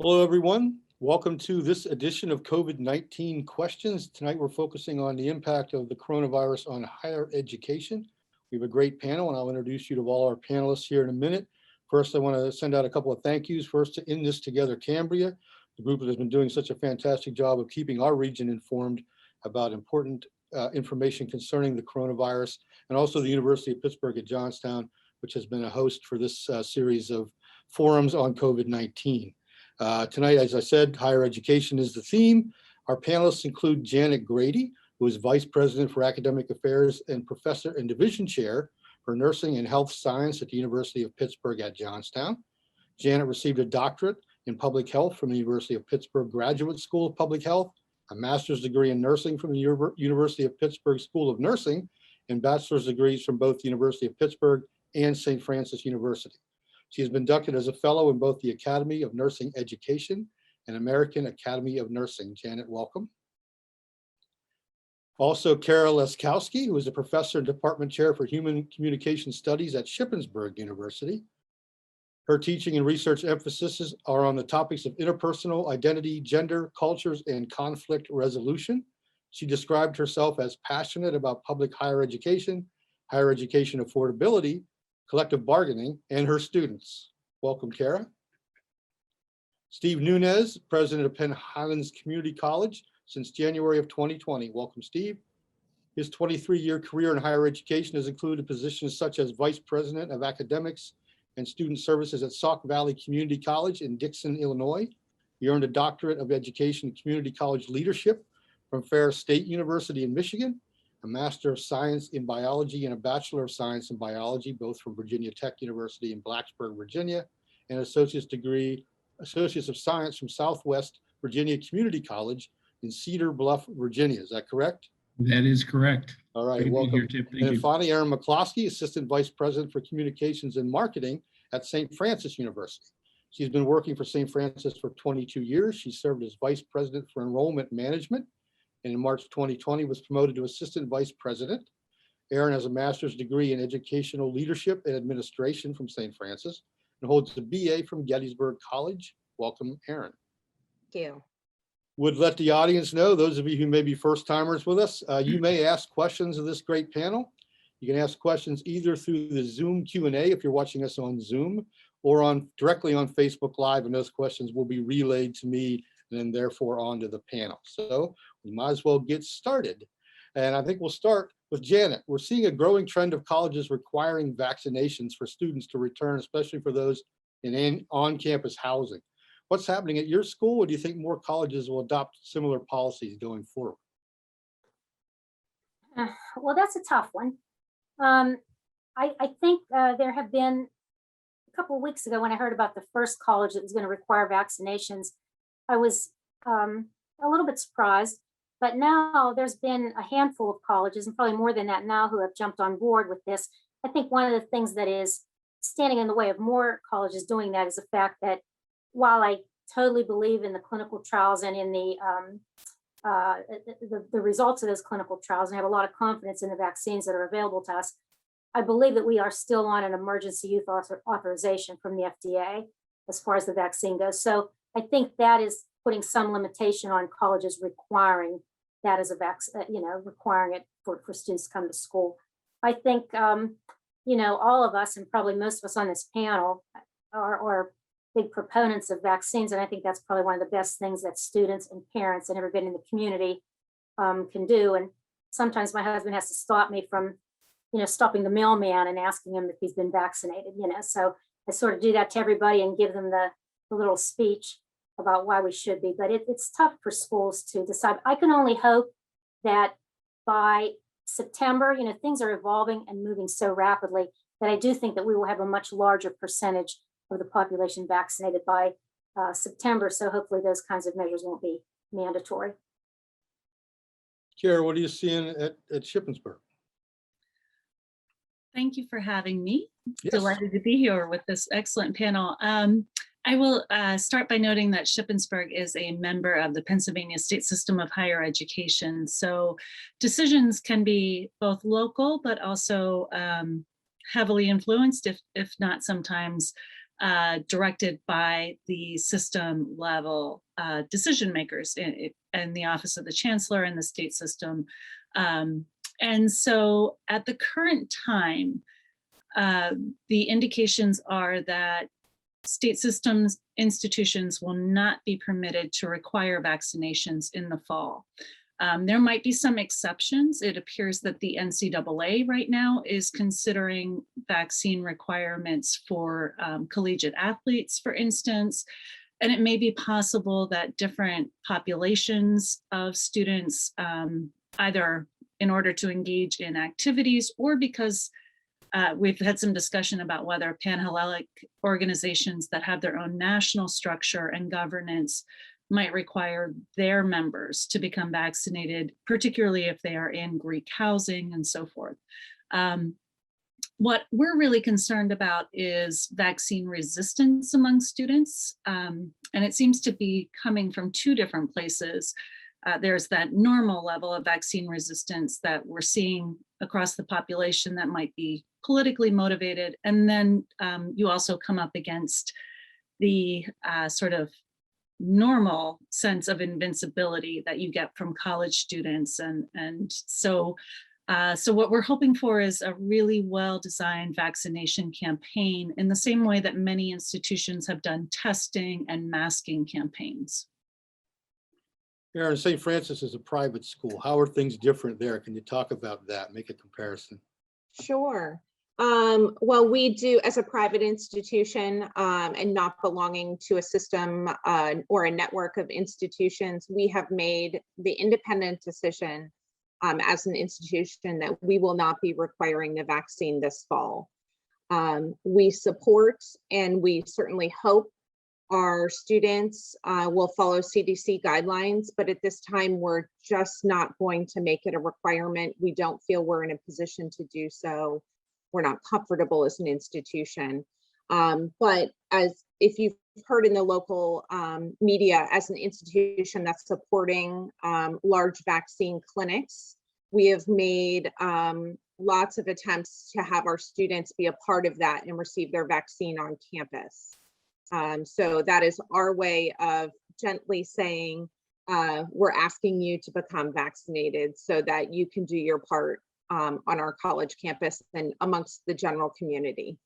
Hello, everyone. Welcome to this edition of COVID-19 Questions. Tonight, we're focusing on the impact of the coronavirus on higher education. We have a great panel, and I'll introduce you to all our panelists here in a minute. First, I want to send out a couple of thank yous. First, to In This Together Cambria, the group that has been doing such a fantastic job of keeping our region informed about important information concerning the coronavirus, and also the University of Pittsburgh at Johnstown, which has been a host for this series of forums on COVID-19. Tonight, as I said, higher education is the theme. Our panelists include Janet Grady, who is Vice President for Academic Affairs and Professor and Division Chair for Nursing and Health Science at the University of Pittsburgh at Johnstown. Janet received a doctorate in Public Health from the University of Pittsburgh Graduate School of Public Health, a master's degree in nursing from the University of Pittsburgh School of Nursing, and bachelor's degrees from both the University of Pittsburgh and St. Francis University. She has been inducted as a fellow in both the Academy of Nursing Education and American Academy of Nursing. Janet, welcome. Also, Kara Laskowski, who is a professor and department chair for Human Communication Studies at Shippensburg University. Her teaching and research emphases are on the topics of interpersonal identity, gender, cultures, and conflict resolution. She described herself as passionate about public higher education affordability, collective bargaining, and her students. Welcome, Kara. Steve Nunez, president of Penn Highlands Community College since January of 2020. Welcome, Steve. His 23-year career in higher education has included positions such as vice president of academics and student services at Sauk Valley Community College in Dixon, Illinois. He earned a doctorate of education in community college leadership from Ferris State University in Michigan, a Master of Science in Biology and a Bachelor of Science in Biology, both from Virginia Tech University in Blacksburg, Virginia, and Associates of Science from Southwest Virginia Community College in Cedar Bluff, Virginia. Is that correct? That is correct. All right, Great welcome. to be here, Tip. Thank And you. finally, Erin Mccloskey, Assistant Vice President for Communications and Marketing at St. Francis University. She's been working for St. Francis for 22 years. She served as Vice President for Enrollment Management, and in March 2020 was promoted to Assistant Vice President. Erin has a master's degree in Educational Leadership and Administration from St. Francis and holds a BA from Gettysburg College. Welcome, Erin. Thank you. Would let the audience know, those of you who may be first timers with us, you may ask questions of this great panel. You can ask questions either through the Zoom Q&A if you're watching us on Zoom, or directly on Facebook Live, and those questions will be relayed to me and then therefore onto the panel. So we might as well get started. And I think we'll start with Janet. We're seeing a growing trend of colleges requiring vaccinations for students to return, especially for those in on-campus housing. What's happening at your school? Or do you think more colleges will adopt similar policies going forward? Well, that's a tough one. I think there have been a couple of weeks ago when I heard about the first college that was going to require vaccinations, I was a little bit surprised, but now there's been a handful of colleges, and probably more than that now, who have jumped on board with this. I think one of the things that is standing in the way of more colleges doing that is the fact that while I totally believe in the clinical trials and in the results of those clinical trials, and have a lot of confidence in the vaccines that are available to us, I believe that we are still on an emergency use authorization from the FDA as far as the vaccine goes. So I think that is putting some limitation on colleges requiring that as a vaccine, requiring it for students to come to school. I think, all of us, and probably most of us on this panel, are big proponents of vaccines. And I think that's probably one of the best things that students and parents and everybody in the community can do. And sometimes my husband has to stop me from, stopping the mailman and asking him if he's been vaccinated, So I sort of do that to everybody and give them the little speech about why we should be. But it's tough for schools to decide. I can only hope that by September, things are evolving and moving so rapidly that I do think that we will have a much larger percentage of the population vaccinated by September. So hopefully those kinds of measures won't be mandatory. Kara, what are you seeing at Shippensburg? Thank you for having me. Yes. Delighted to be here with this excellent panel. I will start by noting that Shippensburg is a member of the Pennsylvania State System of Higher Education. So decisions can be both local, but also heavily influenced, if not sometimes directed by the system level decision makers in the Office of the Chancellor and the state system. And so at the current time, the indications are that state systems institutions will not be permitted to require vaccinations in the fall. There might be some exceptions. It appears that the NCAA right now is considering vaccine requirements for collegiate athletes, for instance, and it may be possible that different populations of students, either in order to engage in activities or because we've had some discussion about whether panhellenic organizations that have their own national structure and governance might require their members to become vaccinated, particularly if they are in Greek housing and so forth. What we're really concerned about is vaccine resistance among students. And it seems to be coming from two different places. There's that normal level of vaccine resistance that we're seeing across the population that might be politically motivated. And then you also come up against the sort of normal sense of invincibility that you get from college students. And so what we're hoping for is a really well-designed vaccination campaign in the same way that many institutions have done testing and masking campaigns. Erin, St. Francis is a private school. How are things different there? Can you talk about that? Make a comparison. Sure. Well, we do, as a private institution and not belonging to a system or a network of institutions, we have made the independent decision as an institution that we will not be requiring the vaccine this fall. We support and we certainly hope our students will follow CDC guidelines, but at this time, we're just not going to make it a requirement. We don't feel we're in a position to do so. We're not comfortable as an institution. But as if you've heard in the local media, as an institution that's supporting large vaccine clinics, we have made lots of attempts to have our students be a part of that and receive their vaccine on campus. So that is our way of gently saying, we're asking you to become vaccinated so that you can do your part on our college campus and amongst the general community.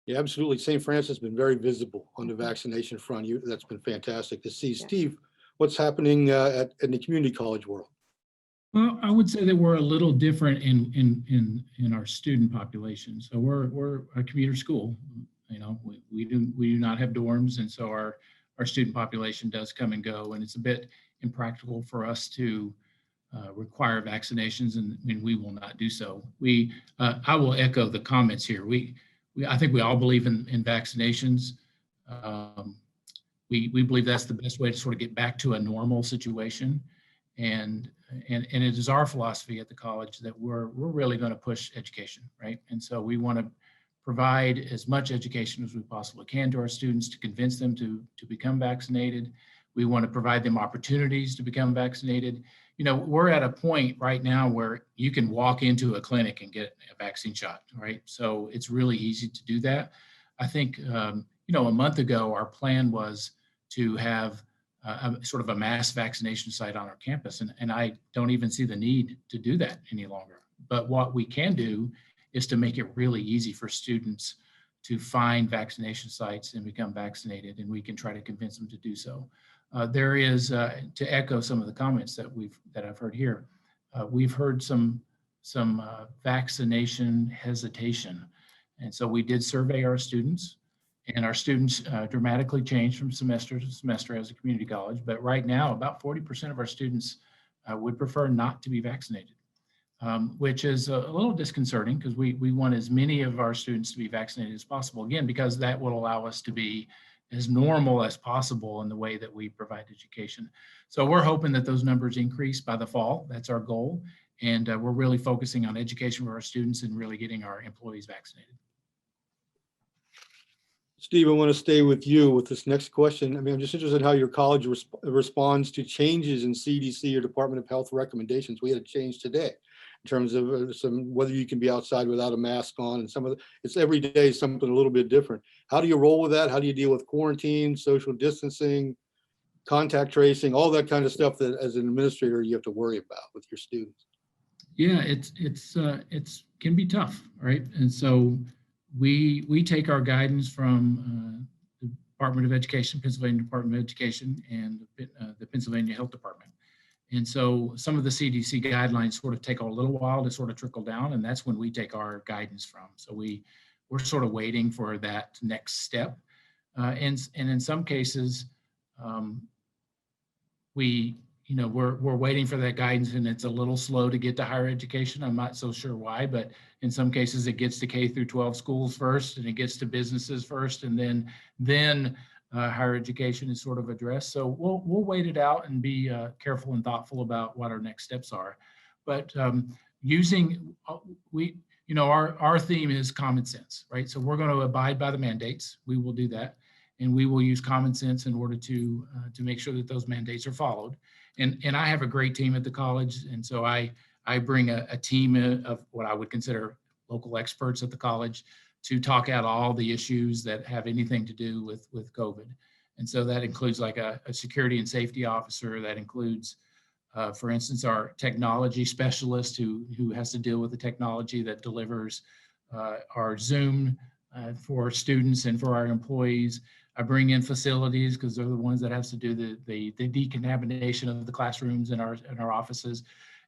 Yeah, absolutely. St. Francis has been very visible on the vaccination front. That's been fantastic to see. Yeah. Steve, what's happening in the community college world? Well, I would say that we're a little different in our student population. So we're a commuter school. You know, we do not have dorms, and so our student population does come and go, and it's a bit impractical for us to require vaccinations, and we will not do so. I will echo the comments here. I think we all believe in vaccinations. We believe that's the best way to sort of get back to a normal situation, and it is our philosophy at the college that we're really going to push education, right? And so we want to provide as much education as we possibly can to our students to convince them to become vaccinated. We want to provide them opportunities to become vaccinated. You know, we're at a point right now where you can walk into a clinic and get a vaccine shot, right? So it's really easy to do that. I think, a month ago, our plan was to have sort of a mass vaccination site on our campus, and I don't even see the need to do that any longer. But what we can do is to make it really easy for students to find vaccination sites and become vaccinated, and we can try to convince them to do so. There is, to echo some of the comments that I've heard here, we've heard some vaccination hesitation, and so we did survey our students, and our students dramatically changed from semester to semester as a community college. But right now, about 40% of our students would prefer not to be vaccinated. Which is a little disconcerting because we want as many of our students to be vaccinated as possible, again, because that will allow us to be as normal as possible in the way that we provide education. So we're hoping that those numbers increase by the fall. That's our goal. And we're really focusing on education for our students and really getting our employees vaccinated. Steve, I want to stay with you with this next question. I mean, I'm just interested in how your college responds to changes in CDC or Department of Health recommendations. We had a change today. in terms of whether you can be outside without a mask on, and it's every day something a little bit different. How do you roll with that? How do you deal with quarantine, social distancing, contact tracing, all that kind of stuff that as an administrator you have to worry about with your students? Yeah, it's can be tough, right? And so we take our guidance from the Department of Education, Pennsylvania Department of Education, and the Pennsylvania Health Department. And so some of the CDC guidelines sort of take a little while to sort of trickle down, and that's when we take our guidance from. So we're sort of waiting for that next step. And in some cases, we're waiting for that guidance, and it's a little slow to get to higher education. I'm not so sure why, but in some cases it gets to K through 12 schools first, and it gets to businesses first, and then higher education is sort of addressed. So we'll wait it out and be careful and thoughtful about what our next steps are. But our theme is common sense, right? So we're going to abide by the mandates. We will do that, and we will use common sense in order to make sure that those mandates are followed. And I have a great team at the college, and so I bring a team of what I would consider local experts at the college to talk out all the issues that have anything to do with COVID. And so that includes like a security and safety officer. That includes, for instance, our technology specialist who has to deal with the technology that delivers our Zoom for students and for our employees. I bring in facilities because they're the ones that have to do the decontamination of the classrooms in our offices.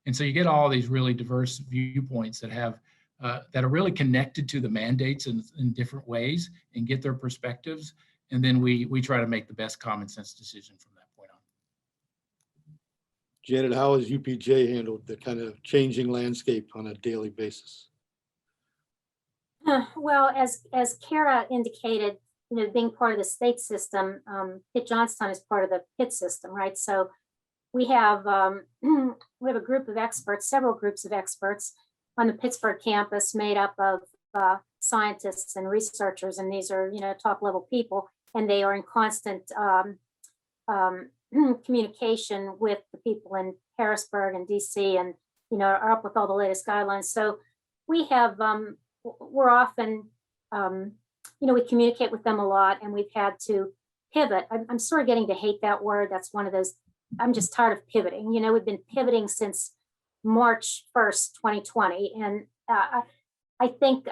And so you get all these really diverse viewpoints that have that are really connected to the mandates in different ways and get their perspectives. And then we try to make the best common sense decision from that point on. Janet, how has UPJ handled the kind of changing landscape on a daily basis? Well, as Kara indicated, being part of the state system, Pitt Johnstown is part of the Pitt system, right? So we have a group of experts, several groups of experts on the Pittsburgh campus made up of scientists and researchers, and these are top level people, and they are in constant communication with the people in Harrisburg and DC, and are up with all the latest guidelines. So we have we're often we communicate with them a lot, and we've had to pivot. I'm sort of getting to hate that word. That's one of those, I'm just tired of pivoting. We've been pivoting since March 1st, 2020. And I think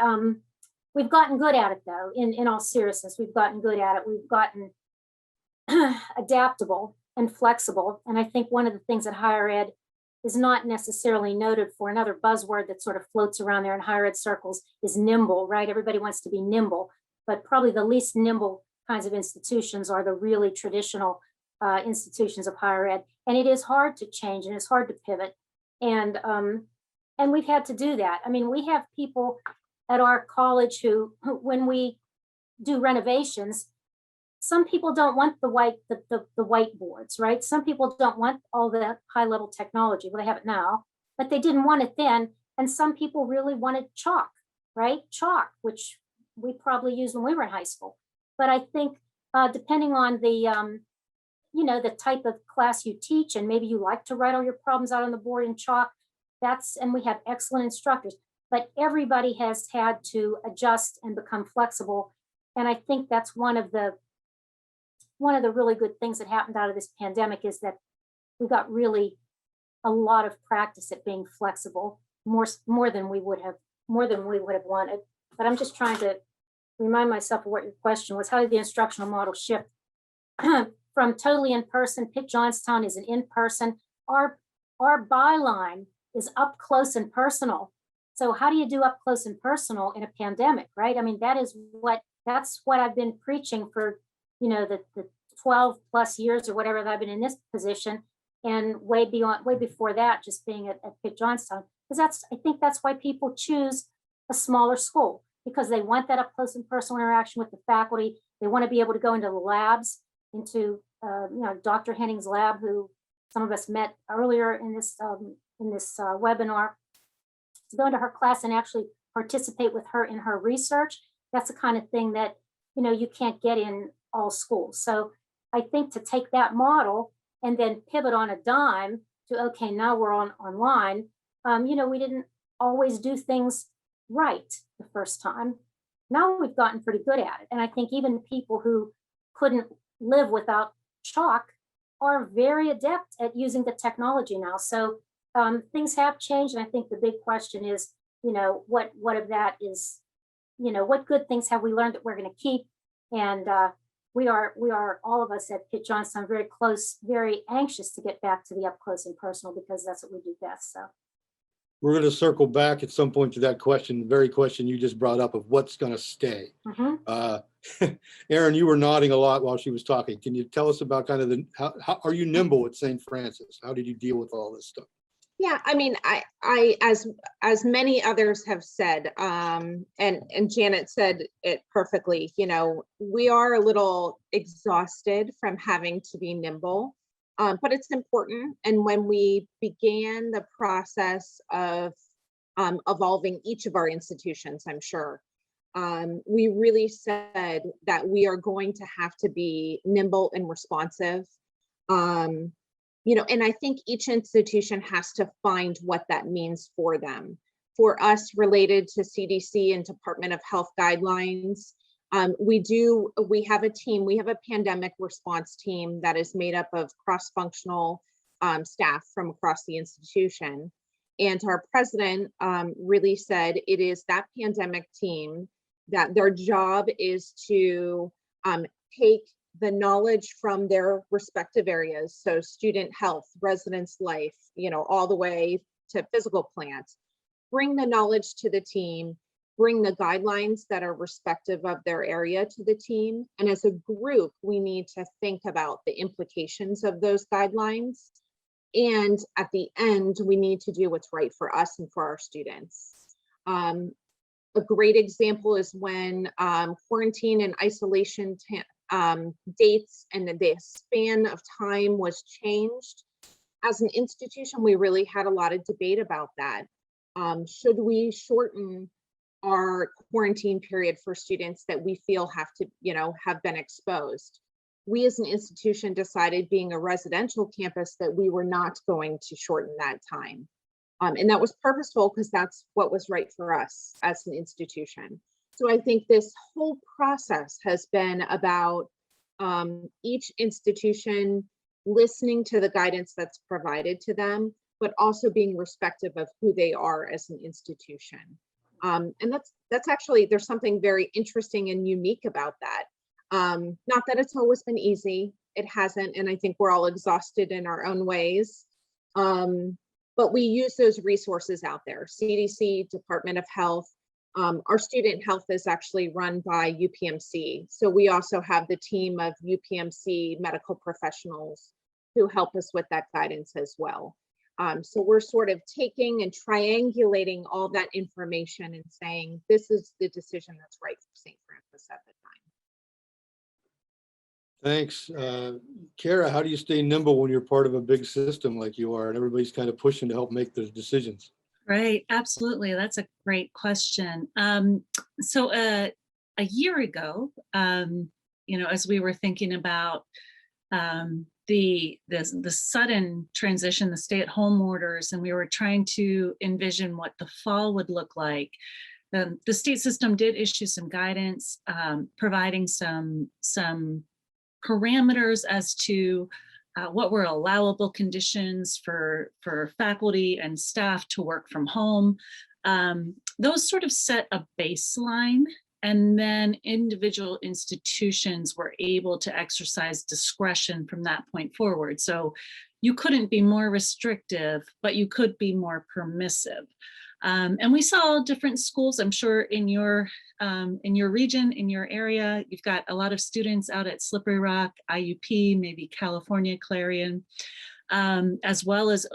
we've gotten good at it, though, in all seriousness. We've gotten good at it. We've gotten adaptable and flexible. And I think one of the things that higher ed is not necessarily noted for, another buzzword that sort of floats around there in higher ed circles, is nimble, right? Everybody wants to be nimble, but probably the least nimble kinds of institutions are the really traditional institutions of higher ed. And it is hard to change, and it's hard to pivot. And we've had to do that. I mean, we have people at our college who when we do renovations, some people don't want the whiteboards, right? Some people don't want all the high level technology. Well, they have it now, but they didn't want it then. And some people really wanted chalk, right? Chalk, which we probably used when we were in high school. But I think depending on the the type of class you teach, and maybe you like to write all your problems out on the board in chalk, and we have excellent instructors, but everybody has had to adjust and become flexible. And I think that's one of the really good things that happened out of this pandemic, is that we got really a lot of practice at being flexible, more than we would have wanted. But I'm just trying to remind myself of what your question was. How did the instructional model shift from totally in person? Pitt Johnstown is an in-person. Our byline is up close and personal. So how do you do up close and personal in a pandemic, right? I mean, that's what I've been preaching for, the 12 plus years or whatever that I've been in this position, and way before that, just being at Pitt Johnstown. Because I think that's why people choose a smaller school, because they want that up close and personal interaction with the faculty. They want to be able to go into the labs, into Dr. Henning's lab, who some of us met earlier in this webinar, to go into her class and actually participate with her in her research. That's the kind of thing that you can't get in all schools. So I think to take that model and then pivot on a dime to, okay, now we're online, We didn't always do things right the first time. Now we've gotten pretty good at it. And I think even people who couldn't live without chalk are very adept at using the technology now. So things have changed. And I think the big question is, what of that is, what good things have we learned that we're going to keep? And we are all of us at Pitt Johnstown very close, very anxious to get back to the up close and personal, because that's what we do best. So We're going to circle back at some point to that question, the very question you just brought up of what's going to stay. Erin, you were nodding a lot while she was talking. Can you tell us about kind of how are you nimble at St. Francis? How did you deal with all this stuff? Yeah, I mean, I as many others have said, and Janet said it perfectly, we are a little exhausted from having to be nimble, but it's important. And when we began the process of evolving each of our institutions, I'm sure, we really said that we are going to have to be nimble and responsive. And I think each institution has to find what that means for them. For us, related to CDC and Department of Health guidelines, we have a team, we have a pandemic response team that is made up of cross-functional staff from across the institution. And our president really said it is that pandemic team that their job is to take the knowledge from their respective areas, so student health, residence life, all the way to physical plants, bring the knowledge to the team, bring the guidelines that are respective of their area to the team. And as a group, we need to think about the implications of those guidelines. And at the end, we need to do what's right for us and for our students. A great example is when quarantine and isolation dates and the span of time was changed. As an institution, we really had a lot of debate about that. Should we shorten our quarantine period for students that we feel have been exposed? We as an institution decided, being a residential campus, that we were not going to shorten that time. And that was purposeful because that's what was right for us as an institution. So I think this whole process has been about each institution listening to the guidance that's provided to them, but also being respectful of who they are as an institution. And that's actually, there's something very interesting and unique about that. Not that it's always been easy, it hasn't, and I think we're all exhausted in our own ways. But we use those resources out there, CDC, Department of Health. Our student health is actually run by UPMC. So we also have the team of UPMC medical professionals who help us with that guidance as well. So we're sort of taking and triangulating all that information and saying, this is the decision that's right for St. Francis at the time. Thanks. Kara, how do you stay nimble when you're part of a big system like you are and everybody's kind of pushing to help make those decisions? Right, absolutely. That's a great question. So a year ago, as we were thinking about the sudden transition, the stay-at-home orders, and we were trying to envision what the fall would look like, the state system did issue some guidance, providing some parameters as to what were allowable conditions for faculty and staff to work from home. Those sort of set a baseline, and then individual institutions were able to exercise discretion from that point forward. So you couldn't be more restrictive, but you could be more permissive. And we saw different schools, I'm sure in your region, in your area, you've got a lot of students out at Slippery Rock, IUP, maybe California, Clarion, as well as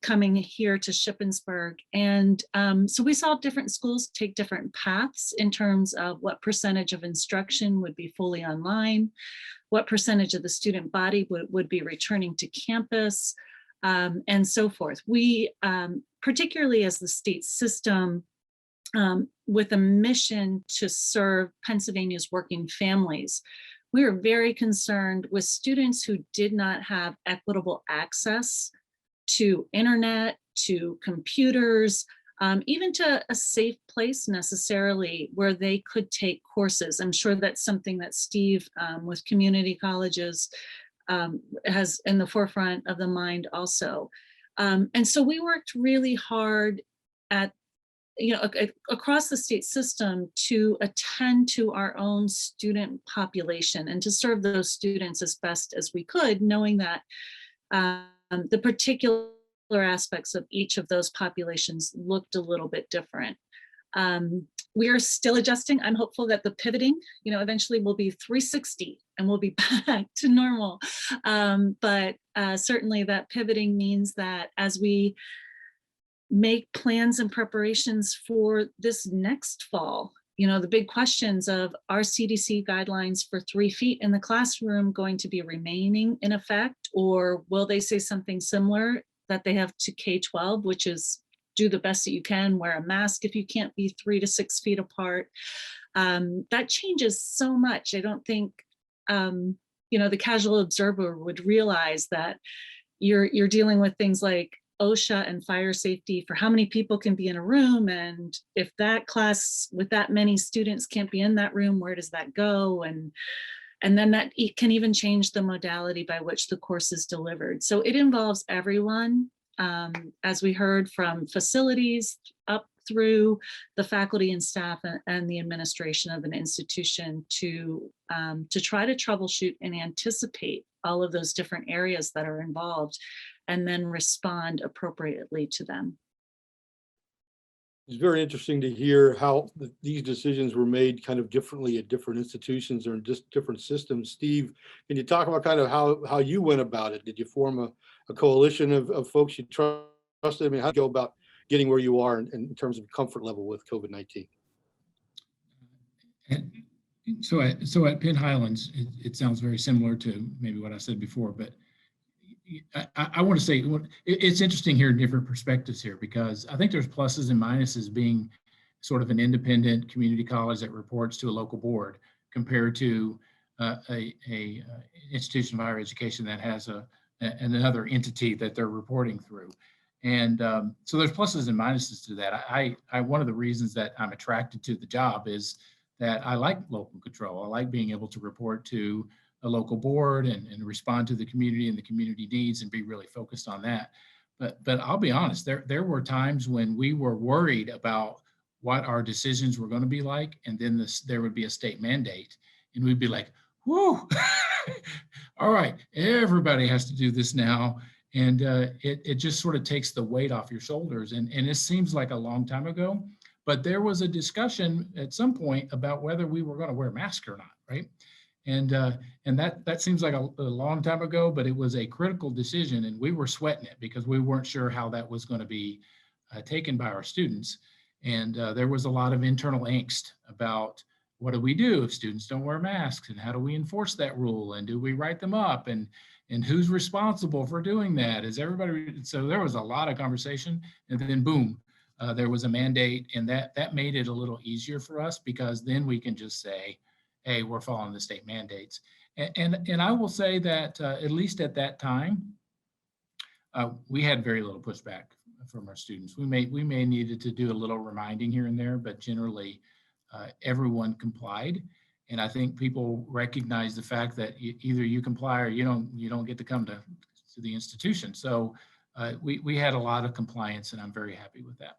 coming here to Shippensburg. And so we saw different schools take different paths in terms of what percentage of instruction would be fully online, what percentage of the student body would be returning to campus, and so forth. We, particularly as the state system, with a mission to serve Pennsylvania's working families, we were very concerned with students who did not have equitable access to internet, to computers, even to a safe place necessarily where they could take courses. I'm sure that's something that Steve with community colleges has in the forefront of the mind also. And so we worked really hard at, across the state system to attend to our own student population and to serve those students as best as we could, knowing that the particular aspects of each of those populations looked a little bit different. We are still adjusting. I'm hopeful that the pivoting, eventually will be 360 and we'll be back to normal. But certainly that pivoting means that as we make plans and preparations for this next fall, the big questions of, are CDC guidelines for 3 feet in the classroom going to be remaining in effect, or will they say something similar that they have to K-12, which is do the best that you can, wear a mask if you can't be 3 to 6 feet apart. That changes so much. I don't think, the casual observer would realize that you're dealing with things like OSHA and fire safety for how many people can be in a room. And if that class with that many students can't be in that room, where does that go? And then that can even change the modality by which the course is delivered. So it involves everyone, as we heard, from facilities up through the faculty and staff and the administration of an institution to try to troubleshoot and anticipate all of those different areas that are involved and then respond appropriately to them. It's very interesting to hear how these decisions were made kind of differently at different institutions or in just different systems. Steve, can you talk about kind of how you went about it? Did you form a coalition of folks you trusted? I mean, how do you go about getting where you are in terms of comfort level with COVID-19? So at Penn Highlands, it sounds very similar to maybe what I said before, but I want to say it's interesting hearing different perspectives here, because I think there's pluses and minuses being sort of an independent community college that reports to a local board compared to a institution of higher education that has another entity that they're reporting through. And so there's pluses and minuses to that. I one of the reasons that I'm attracted to the job is that I like local control. I like being able to report to a local board and respond to the community and the community needs and be really focused on that. But I'll be honest, there were times when we were worried about what our decisions were going to be like, and then there would be a state mandate, and we'd be like, whoo, all right, everybody has to do this now. And it just sort of takes the weight off your shoulders. And it seems like a long time ago, but there was a discussion at some point about whether we were going to wear masks or not, right? And that seems like a long time ago, but it was a critical decision, and we were sweating it because we weren't sure how that was going to be taken by our students. And there was a lot of internal angst about what do we do if students don't wear masks, and how do we enforce that rule, and do we write them up, and who's responsible for doing that? Is everybody? So there was a lot of conversation, and then boom, there was a mandate, and that made it a little easier for us, because then we can just say, hey, we're following the state mandates. And I will say that at least at that time, we had very little pushback from our students. We may needed to do a little reminding here and there, but generally everyone complied. And I think people recognize the fact that either you comply or you don't get to come to the institution. So we had a lot of compliance, and I'm very happy with that.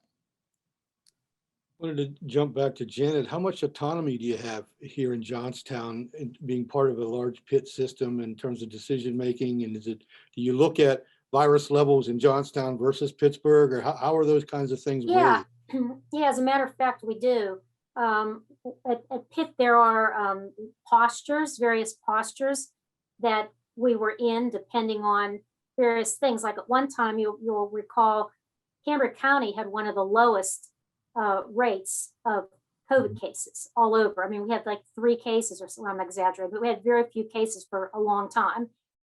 I wanted to jump back to Janet. How much autonomy do you have here in Johnstown in being part of a large Pitt system in terms of decision making? And do you look at virus levels in Johnstown versus Pittsburgh, or how are those kinds of things Yeah, weighed? yeah. As a matter of fact, we do. At Pitt, there are various postures that we were in, depending on various things. Like at one time, you'll recall, Cambria County had one of the lowest rates of COVID cases all over. I mean, we had like 3 cases or so, I'm exaggerating, but we had very few cases for a long time.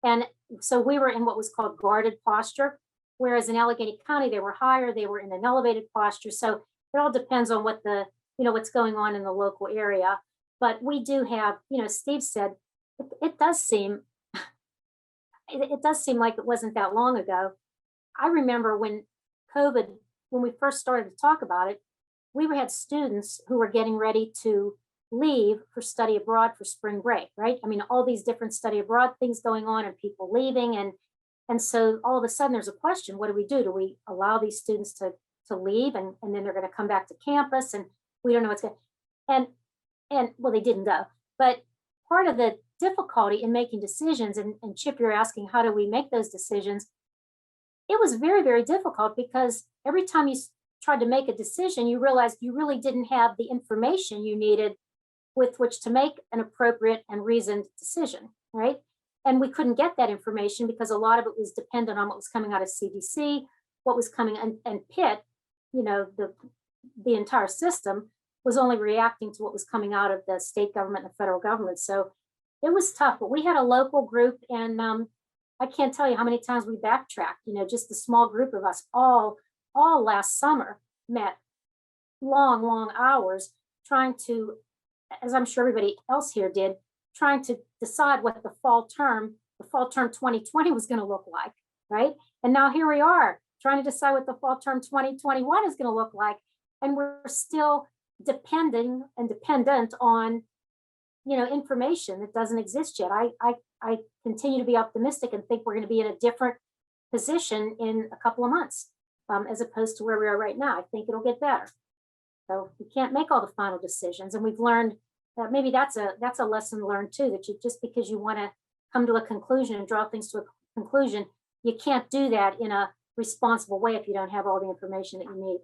And so we were in what was called guarded posture, whereas in Allegheny County, they were higher, they were in an elevated posture. So it all depends on what what's going on in the local area. But we do have, Steve said, it does seem like it wasn't that long ago. I remember when COVID, when we first started to talk about it, we had students who were getting ready to leave for study abroad for spring break, right? I mean, all these different study abroad things going on and people leaving. And so all of a sudden there's a question, what do? Do we allow these students to leave and then they're going to come back to campus and we don't know what's going to, and well, they didn't go. But part of the difficulty in making decisions, and Chip, you're asking, how do we make those decisions? It was very, very difficult because every time you tried to make a decision, you realized you really didn't have the information you needed with which to make an appropriate and reasoned decision, right? And we couldn't get that information because a lot of it was dependent on what was coming out of CDC, what was coming, and Pitt, you know, the entire system was only reacting to what was coming out of the state government and the federal government. So it was tough, but we had a local group, and I can't tell you how many times we backtracked, you know, just a small group of us all last summer met long hours trying to, as I'm sure everybody else here did, trying to decide what the fall term 2020 was going to look like, right? And now here we are trying to decide what the fall term 2021 is going to look like. And we're still dependent on, you know, information that doesn't exist yet. I continue to be optimistic and think we're going to be in a different position in a couple of months, as opposed to where we are right now. I think it'll get better. So we can't make all the final decisions. And we've learned that maybe that's a lesson learned too, that you, just because you want to come to a conclusion and draw things to a conclusion, you can't do that in a responsible way if you don't have all the information that you need.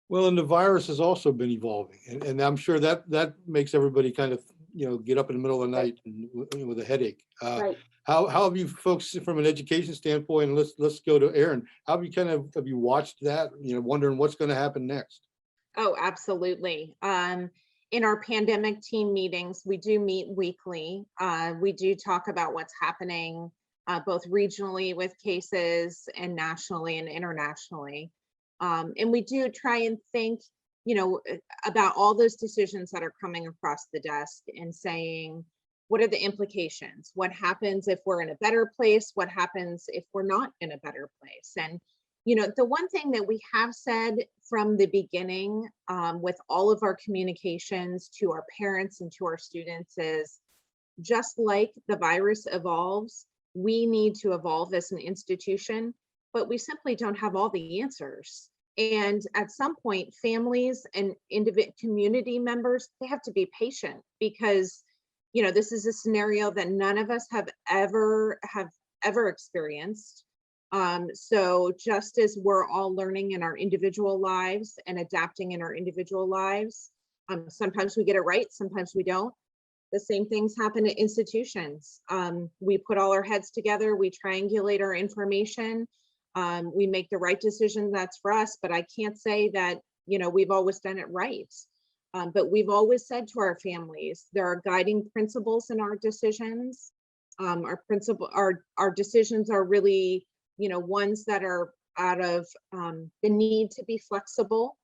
Well, and the virus has also been evolving, and I'm sure that makes everybody kind of, you know, get up in the middle of the night and, with a headache. Right. How have you folks, from an education standpoint, and let's go to Erin, how have you watched that, you know, wondering what's going to happen next? Oh, absolutely. In our pandemic team meetings, we do meet weekly. We do talk about what's happening both regionally with cases and nationally and internationally. And we do try and think, you know, about all those decisions that are coming across the desk and saying, what are the implications? What happens if we're in a better place? What happens if we're not in a better place? And, you know, the one thing that we have said from the beginning with all of our communications to our parents and to our students is, just like the virus evolves, we need to evolve as an institution, but we simply don't have all the answers. And at some point, families and individual community members, they have to be patient because, you know, this is a scenario that none of us have ever experienced. So just as we're all learning in our individual lives and adapting in our individual lives, sometimes we get it right, sometimes we don't. The same things happen at institutions. We put all our heads together, we triangulate our information, we make the right decision that's for us, but I can't say that, you know, we've always done it right. But we've always said to our families, there are guiding principles in our decisions. Our decisions are really, you know, ones that are out of the need to be flexible,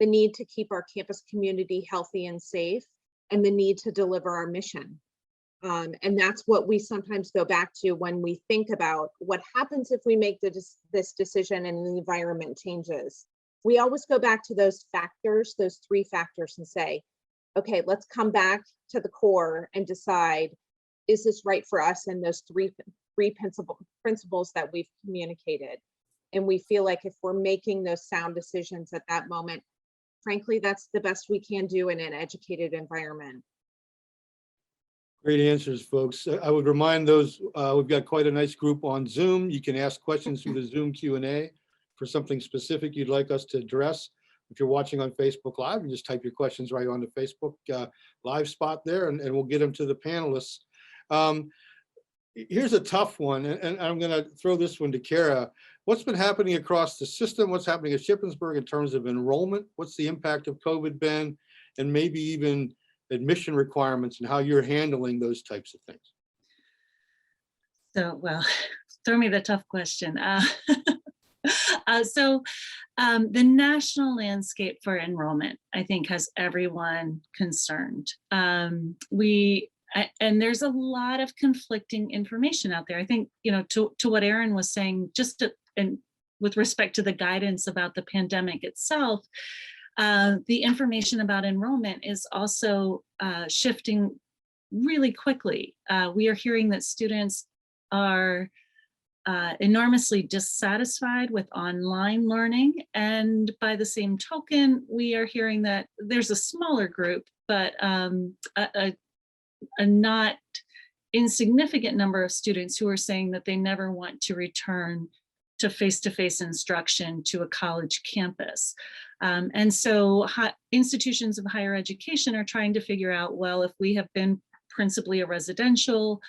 the need to keep our campus community healthy and safe, and the need to deliver our mission. And that's what we sometimes go back to when we think about what happens if we make this decision and the environment changes. We always go back to those factors, those three factors, and say, okay, let's come back to the core and decide, is this right for us? And those three principles that we've communicated. And we feel like if we're making those sound decisions at that moment, frankly, that's the best we can do in an educated environment. Great answers, folks. I would remind those, we've got quite a nice group on Zoom. You can ask questions through the Zoom Q&A for something specific you'd like us to address. If you're watching on Facebook Live, you just type your questions right on the Facebook live spot there, and we'll get them to the panelists. Here's a tough one, and I'm going to throw this one to Kara. What's been happening across the system? What's happening at Shippensburg in terms of enrollment? What's the impact of COVID been? And maybe even admission requirements and how you're handling those types of things. So, well, throw me the tough question. The national landscape for enrollment, I think, has everyone concerned. And there's a lot of conflicting information out there. I think, you know, to what Erin was saying, just in with respect to the guidance about the pandemic itself, the information about enrollment is also shifting really quickly. We are hearing that students are enormously dissatisfied with online learning. And by the same token, we are hearing that there's a smaller group, but a not insignificant number of students who are saying that they never want to return to face-to-face instruction to a college campus. And so institutions of higher education are trying to figure out, well, if we have been principally a residential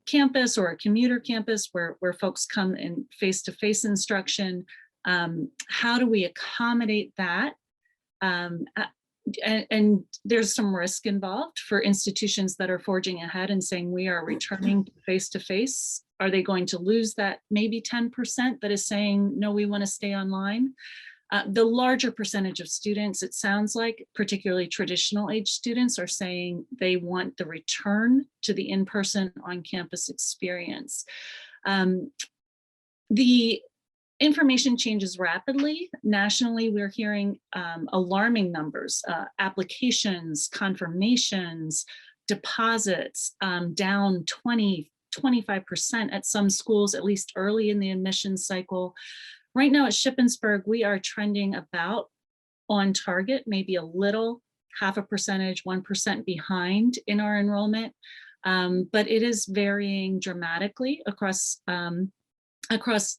campus or a commuter campus where folks come in face-to-face instruction, how do we accommodate that? And there's some risk involved for institutions that are forging ahead and saying we are returning face-to-face. Are they going to lose that maybe 10% that is saying, no, we want to stay online? The larger percentage of students, it sounds like, particularly traditional age students, are saying they want the return to the in-person on-campus experience. The information changes rapidly. Nationally, we're hearing alarming numbers, applications, confirmations, deposits down 25% at some schools, at least early in the admissions cycle. Right now at Shippensburg, we are trending about on target, maybe a little, 0.5%, 1% behind in our enrollment, but it is varying dramatically across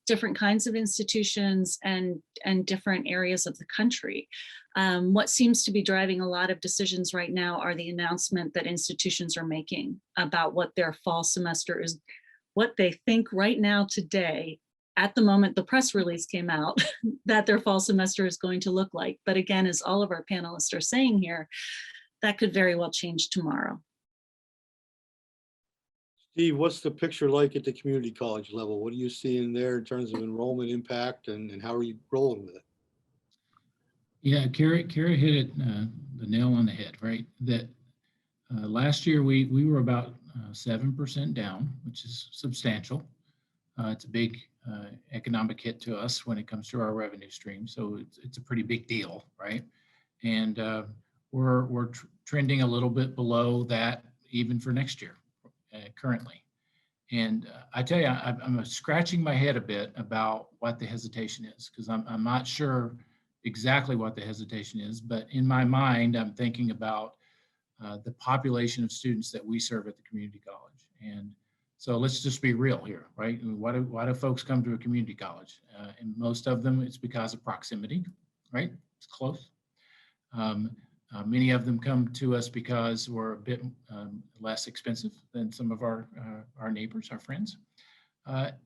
different kinds of institutions and different areas of the country. What seems to be driving a lot of decisions right now are the announcement that institutions are making about what their fall semester is, what they think right now today, at the moment the press release came out, that their fall semester is going to look like. But again, as all of our panelists are saying here, that could very well change tomorrow. Steve, what's the picture like at the community college level? What are you seeing there in terms of enrollment impact, and how are you rolling with it? Yeah, Carrie hit it the nail on the head, right? That last year we were about 7% down, which is substantial. It's a big economic hit to us when it comes to our revenue stream. So it's a pretty big deal, right? And we're trending a little bit below that even for next year currently. And I tell you, I'm scratching my head a bit about what the hesitation is, because I'm not sure exactly what the hesitation is, but in my mind, I'm thinking about the population of students that we serve at the community college. And so let's just be real here, right? Why do folks come to a community college? And most of them, it's because of proximity, right? It's close. Many of them come to us because we're a bit less expensive than some of our neighbors, our friends.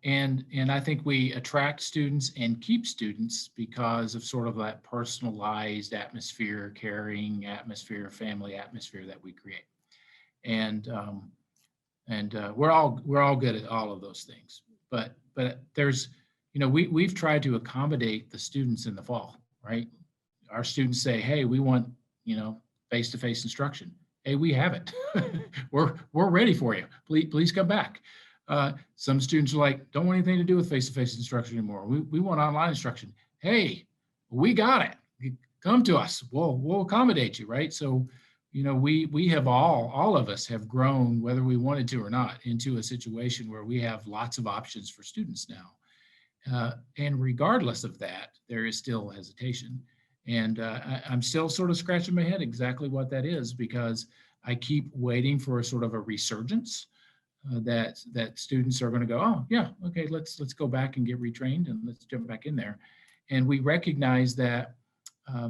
And I think we attract students and keep students because of sort of that personalized atmosphere, caring atmosphere, family atmosphere that we create. And we're all good at all of those things. But there's, we've tried to accommodate the students in the fall, right? Our students say, hey, we want, face-to-face instruction. Hey, we have it. we're ready for you. Please come back. Some students are like, don't want anything to do with face-to-face instruction anymore. We want online instruction. Hey, we got it. Come to us. We'll accommodate you, right? So, we have all of us have grown, whether we wanted to or not, into a situation where we have lots of options for students now. And regardless of that, there is still hesitation. And I'm still sort of scratching my head exactly what that is, because I keep waiting for a sort of a resurgence that students are going to go, oh yeah, okay, let's go back and get retrained and let's jump back in there. And we recognize that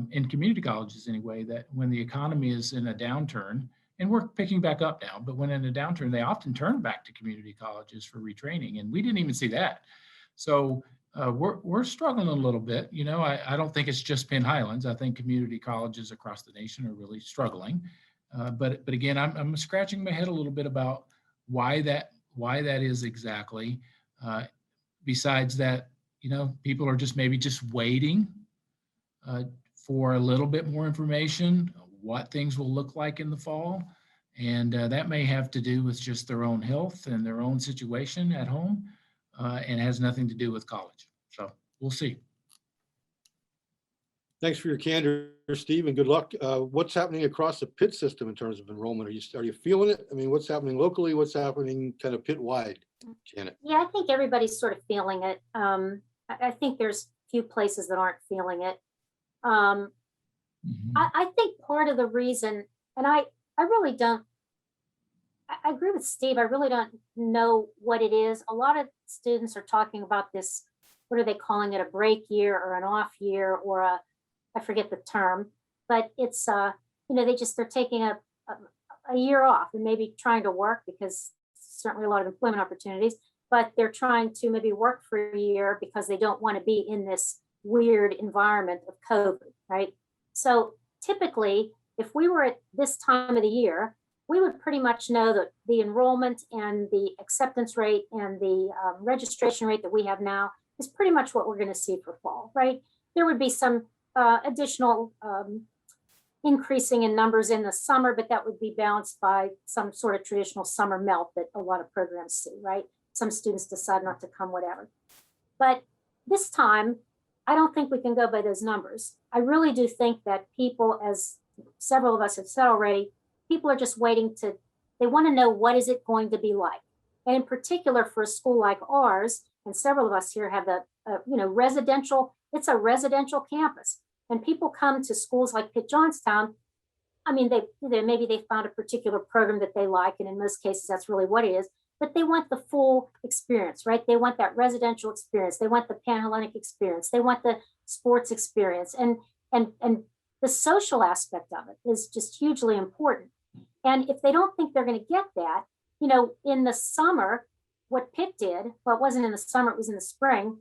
in community colleges anyway, that when the economy is in a downturn, and we're picking back up now, but when in a downturn, they often turn back to community colleges for retraining, and we didn't even see that. So we're struggling a little bit. I don't think it's just Penn Highlands. I think community colleges across the nation are really struggling. But again, I'm scratching my head a little bit about why that is exactly. Besides that, people are maybe just waiting for a little bit more information, what things will look like in the fall. And that may have to do with just their own health and their own situation at home, and has nothing to do with college. So we'll see. Thanks for your candor, Steve, and good luck. What's happening across the Pitt system in terms of enrollment? Are you feeling it? I mean, what's happening locally? What's happening kind of Pitt-wide, Janet? Yeah, I think everybody's sort of feeling it. I think there's a few places that aren't feeling it. I think part of the reason, and I really don't, I agree with Steve, I really don't know what it is. A lot of students are talking about this, what are they calling it, a break year or an off year or a, I forget the term, but it's, you know, they're taking a year off and maybe trying to work because certainly a lot of employment opportunities, but they're trying to maybe work for a year because they don't want to be in this weird environment of COVID, right? So typically, if we were at this time of the year, we would pretty much know that the enrollment and the acceptance rate and the registration rate that we have now is pretty much what we're going to see for fall, right? There would be some additional increasing in numbers in the summer, but that would be balanced by some sort of traditional summer melt that a lot of programs see, right? Some students decide not to come, whatever. But this time, I don't think we can go by those numbers. I really do think that people, as several of us have said already, people are just waiting to, they want to know what is it going to be like. And in particular for a school like ours, and several of us here have the, you know, residential, it's a residential campus. And people come to schools like Pitt-Johnstown. I mean, maybe they found a particular program that they like, and in most cases, that's really what it is. But they want the full experience, right? They want that residential experience. They want the Panhellenic experience. They want the sports experience, and the social aspect of it is just hugely important. And if they don't think they're going to get that, you know, in the summer, what Pitt did, well, it wasn't in the summer, it was in the spring.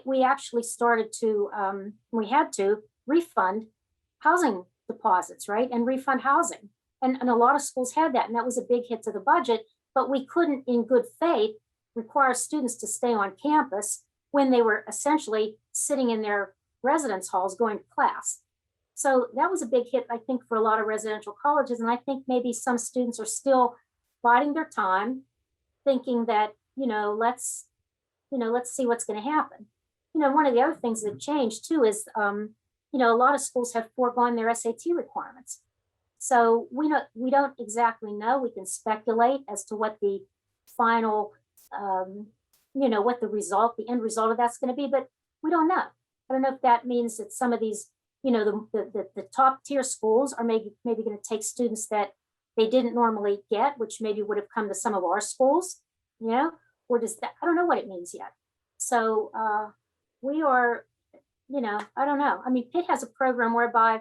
We actually started to, we had to refund housing deposits, right? And refund housing. And a lot of schools had that. And that was a big hit to the budget, but we couldn't in good faith require students to stay on campus when they were essentially sitting in their residence halls going to class. So that was a big hit, I think, for a lot of residential colleges. And I think maybe some students are still biding their time, thinking that, let's see what's going to happen. One of the other things that changed too is, a lot of schools have foregone their SAT requirements. So we don't exactly know. We can speculate as to what the final, what the end result of that's going to be, but we don't know. I don't know if that means that some of these, the top tier schools are maybe going to take students that they didn't normally get, which maybe would have come to some of our schools, or does that, I don't know what it means yet. So we are, I don't know. I mean, Pitt has a program whereby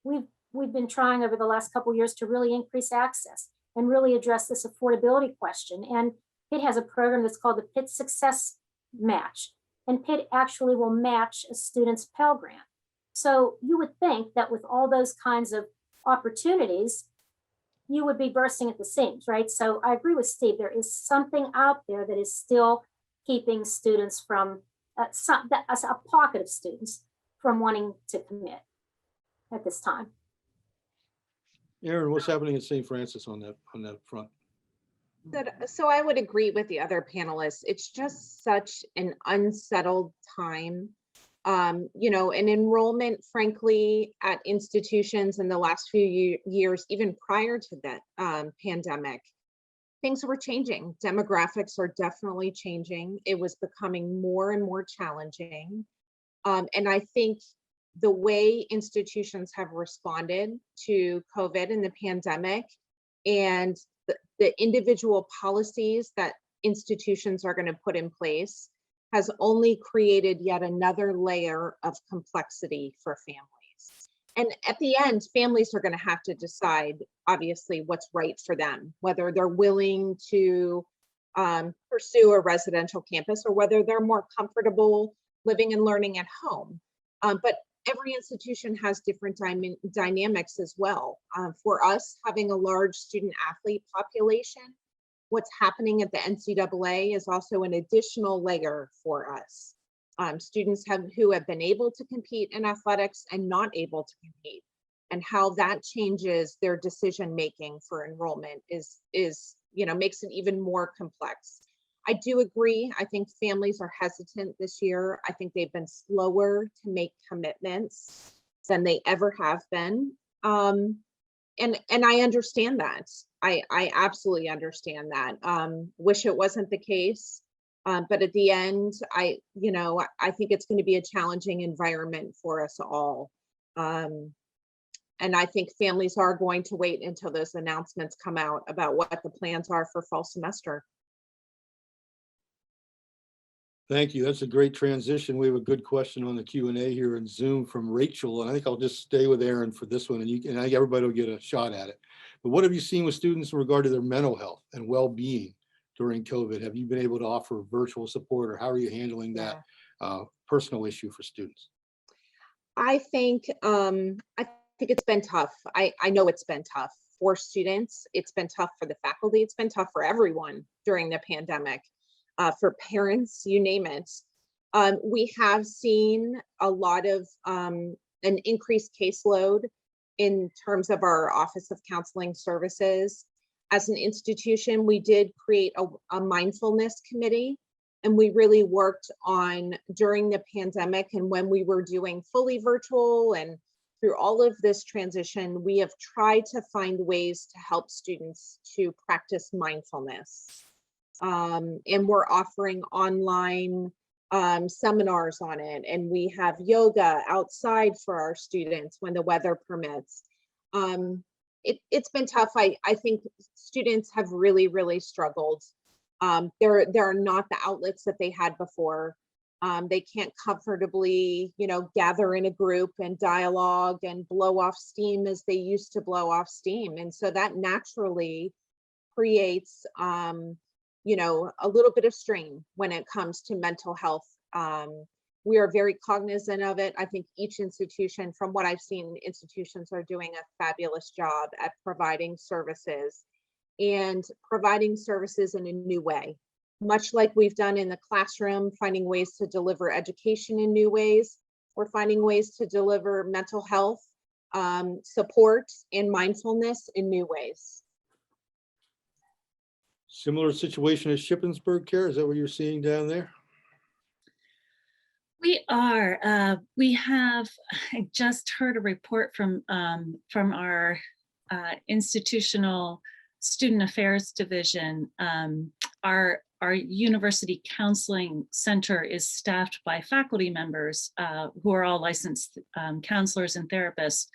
we've been trying over the last couple of years to really increase access and really address this affordability question. And Pitt has a program that's called the Pitt Success Match. And Pitt actually will match a student's Pell Grant. So you would think that with all those kinds of opportunities, you would be bursting at the seams, right? So I agree with Steve. There is something out there that is still keeping students from, a pocket of students from wanting to commit at this time. Erin, what's happening in St. Francis on that front? So I would agree with the other panelists. It's just such an unsettled time. And enrollment, frankly, at institutions in the last few years, even prior to that pandemic, things were changing. Demographics are definitely changing. It was becoming more and more challenging. And I think the way institutions have responded to COVID and the pandemic and the individual policies that institutions are going to put in place has only created yet another layer of complexity for families. And at the end, families are going to have to decide, obviously, what's right for them, whether they're willing to pursue a residential campus or whether they're more comfortable living and learning at home. But every institution has different dynamics as well. For us, having a large student athlete population, what's happening at the NCAA is also an additional layer for us. Students who have been able to compete in athletics and not able to compete, and how that changes their decision making for enrollment is makes it even more complex. I do agree. I think families are hesitant this year. I think they've been slower to make commitments than they ever have been. And I understand that. I absolutely understand that. Wish it wasn't the case. But at the end, I think it's going to be a challenging environment for us all. And I think families are going to wait until those announcements come out about what the plans are for fall semester. Thank you. That's a great transition. We have a good question on the Q&A here in Zoom from Rachel, and I think I'll just stay with Erin for this one, and I think everybody will get a shot at it. But what have you seen with students in regard to their mental health and well-being during COVID? Have you been able to offer virtual support, or how are you handling that personal issue for students? I think it's been tough. I know it's been tough for students. It's been tough for the faculty. It's been tough for everyone during the pandemic, for parents, you name it. We have seen a lot of an increased caseload in terms of our Office of Counseling Services. As an institution, we did create a mindfulness committee, and we really worked on during the pandemic, and when we were doing fully virtual and through all of this transition, we have tried to find ways to help students to practice mindfulness. And we're offering online seminars on it, and we have yoga outside for our students when the weather permits. It's been tough. I think students have really, really struggled. There are not the outlets that they had before. They can't comfortably, gather in a group and dialogue and blow off steam as they used to blow off steam. And so that naturally creates, a little bit of strain when it comes to mental health. We are very cognizant of it. I think each institution, from what I've seen, institutions are doing a fabulous job at providing services and providing services in a new way. Much like we've done in the classroom, finding ways to deliver education in new ways, we're finding ways to deliver mental health support and mindfulness in new ways. Similar situation as Shippensburg, Care? Is that what you're seeing down there? We are. I just heard a report from our institutional student affairs division. Our university counseling center is staffed by faculty members who are all licensed counselors and therapists,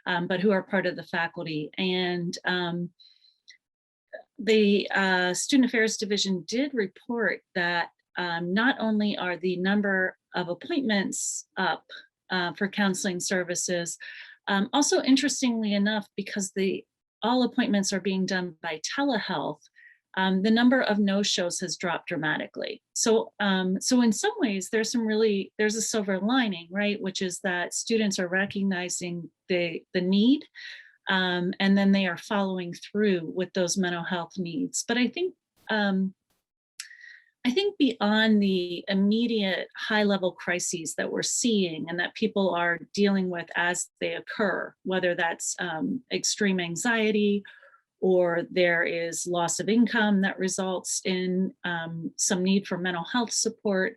but who are part of the faculty. And the student affairs division did report that not only are the number of appointments up for counseling services, also interestingly enough, because all appointments are being done by telehealth, the number of no-shows has dropped dramatically. So in some ways, there's a silver lining, right? Which is that students are recognizing the need, and then they are following through with those mental health needs. But I think beyond the immediate high-level crises that we're seeing and that people are dealing with as they occur, whether that's extreme anxiety, or there is loss of income that results in some need for mental health support,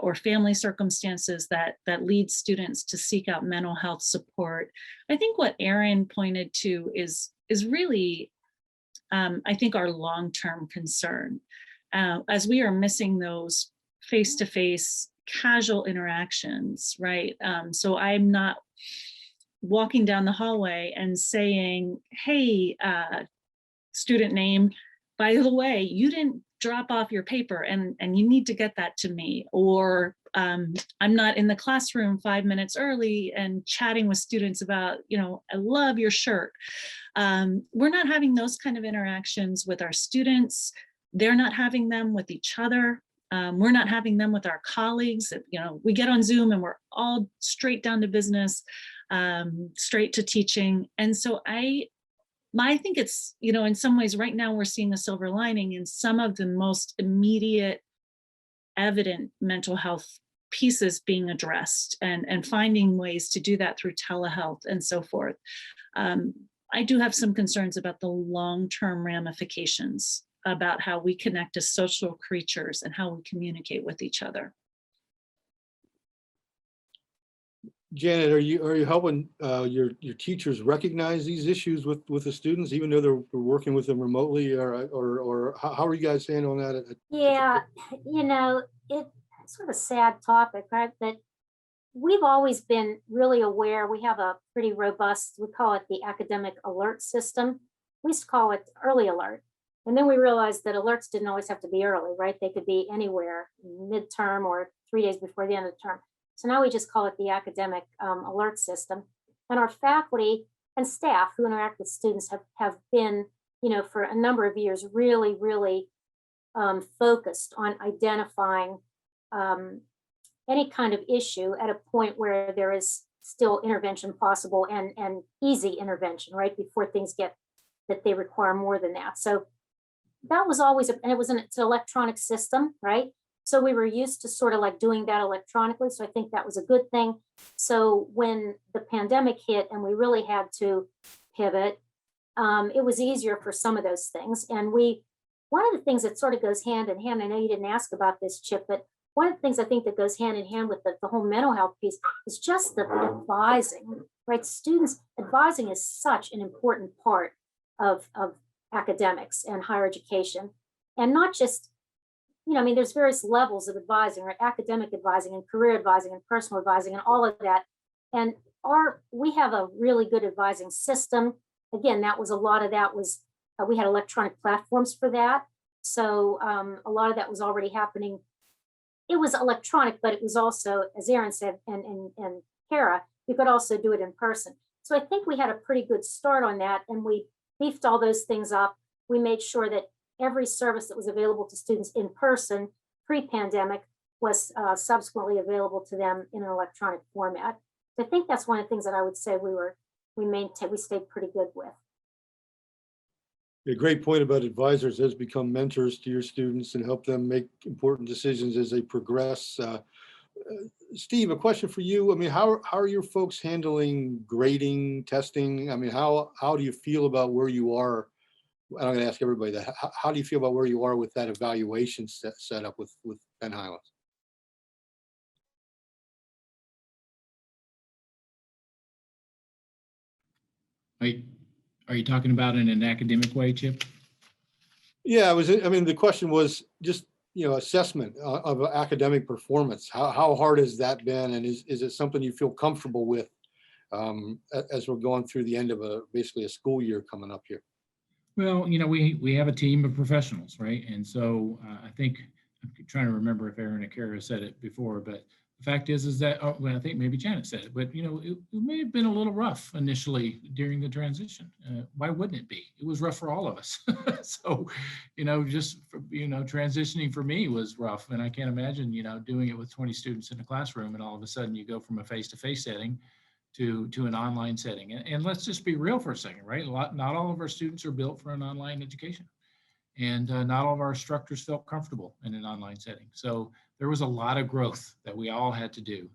or family circumstances that lead students to seek out mental health support. I think what Erin pointed to is really, I think, our long-term concern. As we are missing those face-to-face casual interactions, right? So I'm not walking down the hallway and saying, hey, student name, by the way, you didn't drop off your paper and you need to get that to me. Or I'm not in the classroom 5 minutes early and chatting with students about, I love your shirt. We're not having those kind of interactions with our students. They're not having them with each other. We're not having them with our colleagues. We get on Zoom and we're all straight down to business, straight to teaching. And so I think it's, in some ways right now we're seeing a silver lining in some of the most immediate evident mental health pieces being addressed and finding ways to do that through telehealth and so forth. I do have some concerns about the long-term ramifications about how we connect as social creatures and how we communicate with each other. Janet, are you helping your teachers recognize these issues with the students, even though they're working with them remotely, or how are you guys handling that? Yeah, you know, it's sort of a sad topic, right? But we've always been really aware. We have a pretty robust, we call it the academic alert system. We used to call it early alert. And then we realized that alerts didn't always have to be early, right? They could be anywhere, midterm or 3 days before the end of the term. So now we just call it the academic alert system. And our faculty and staff who interact with students have been, you know, for a number of years, really, really focused on identifying any kind of issue at a point where there is still intervention possible and easy intervention, right? Before things get that they require more than that. So that was always, and it's an electronic system, right? So we were used to sort of like doing that electronically. So I think that was a good thing. So when the pandemic hit and we really had to pivot, it was easier for some of those things. And one of the things that sort of goes hand in hand, I know you didn't ask about this, Chip, but one of the things I think that goes hand in hand with the whole mental health piece is just the advising, right? Students, advising is such an important part of academics and higher education. And not just, you know, I mean, there's various levels of advising, right? Academic advising and career advising and personal advising and all of that. And we have a really good advising system. Again, that was a lot of that was, we had electronic platforms for that. So a lot of that was already happening. It was electronic, but it was also, as Erin said, and Kara, you could also do it in person. So I think we had a pretty good start on that, and we beefed all those things up. We made sure that every service that was available to students in person pre-pandemic was subsequently available to them in an electronic format. So I think that's one of the things that I would say we stayed pretty good with. A great point about advisors has become mentors to your students and help them make important decisions as they progress. Steve, a question for you. I mean, how are your folks handling grading, testing? I mean, how do you feel about where you are? I'm going to ask everybody that. How do you feel about where you are with that evaluation set up with Penn Highlands? Are you talking about in an academic way, Chip? Yeah, I mean, the question was just, you know, assessment of academic performance. How hard has that been? And is it something you feel comfortable with as we're going through the end of basically a school year coming up here? Well, you know, we have a team of professionals, right? And so I think, I'm trying to remember if Erin or Kara said it before, but the fact is that, well, I think maybe Janet said it, but, you know, it may have been a little rough initially during the transition. Why wouldn't it be? It was rough for all of us. So, you know, transitioning for me was rough. And I can't imagine, you know, doing it with 20 students in a classroom and all of a sudden you go from a face-to-face setting to an online setting. And let's just be real for a second, right? Not all of our students are built for an online education. And not all of our instructors felt comfortable in an online setting. So there was a lot of growth that we all had to do.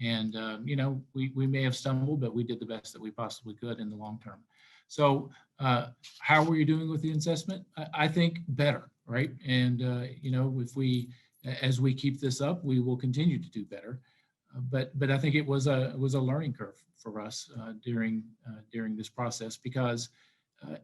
And, you know, we may have stumbled, but we did the best that we possibly could in the long term. So how were you doing with the assessment? I think better, right? And, you know, as we keep this up, we will continue to do better. But I think it was a learning curve for us during this process because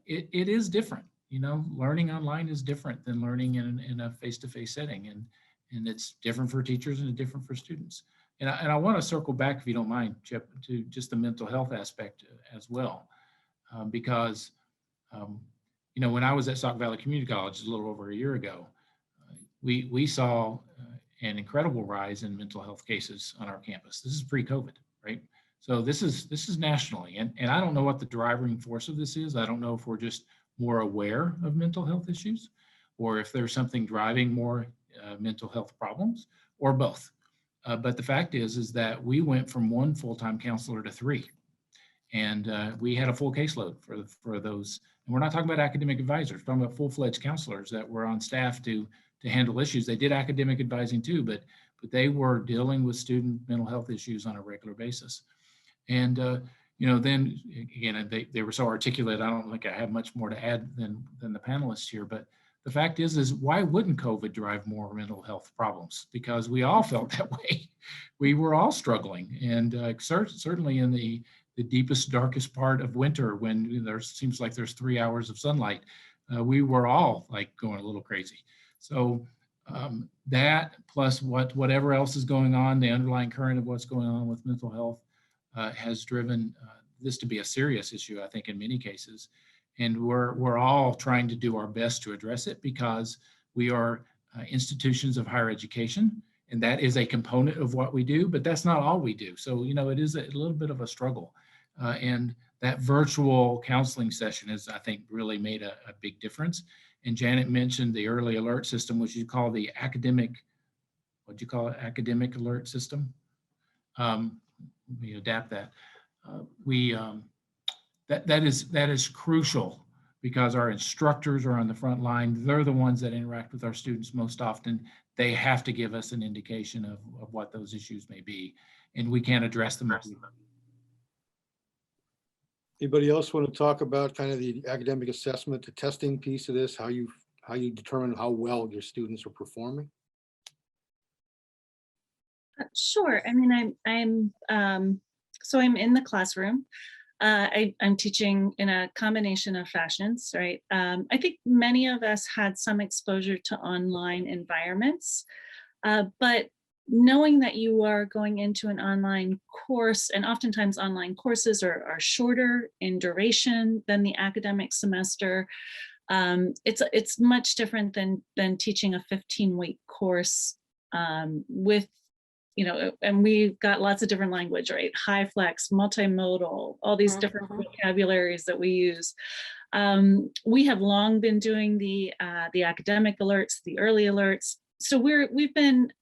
it is different. You know, learning online is different than learning in a face-to-face setting, and it's different for teachers and different for students. And I want to circle back, if you don't mind, Chip, to just the mental health aspect as well, because you know, when I was at Sauk Valley Community College a little over a year ago, we saw an incredible rise in mental health cases on our campus. This is pre-COVID, right? So this is nationally, and I don't know what the driving force of this is. I don't know if we're just more aware of mental health issues, or if there's something driving more mental health problems, or both. But the fact is that we went from 1 full-time counselor to 3, and we had a full caseload for those. And we're not talking about academic advisors, we're talking about full-fledged counselors that were on staff to handle issues. They did academic advising too, but they were dealing with student mental health issues on a regular basis. And you know, then again, they were so articulate. I don't think I have much more to add than the panelists here, but the fact is why wouldn't COVID drive more mental health problems? Because we all felt that way. We were all struggling, and certainly in the deepest, darkest part of winter, when there seems like there's 3 hours of sunlight, we were all like going a little crazy. So that plus whatever else is going on, the underlying current of what's going on with mental health has driven this to be a serious issue, I think, in many cases. And we're all trying to do our best to address it, because we are institutions of higher education, and that is a component of what we do, but that's not all we do. So, it is a little bit of a struggle. And that virtual counseling session has, I think, really made a big difference. And Janet mentioned the early alert system, which you call the academic, what'd you call it? Academic alert system. We adapt that. That is crucial, because our instructors are on the front line. They're the ones that interact with our students most often. They have to give us an indication of what those issues may be, and we can't address them. Anybody else want to talk about kind of the academic assessment, the testing piece of this, how you determine how well your students are performing? Sure. I mean, so I'm in the classroom. I'm teaching in a combination of fashions, right? I think many of us had some exposure to online environments, but knowing that you are going into an online course, and oftentimes online courses are shorter in duration than the academic semester, it's much different than teaching a 15-week course with, and we've got lots of different language, right? High flex, multimodal, all these different vocabularies that we use. We have long been doing the academic alerts, the early alerts. So we've been,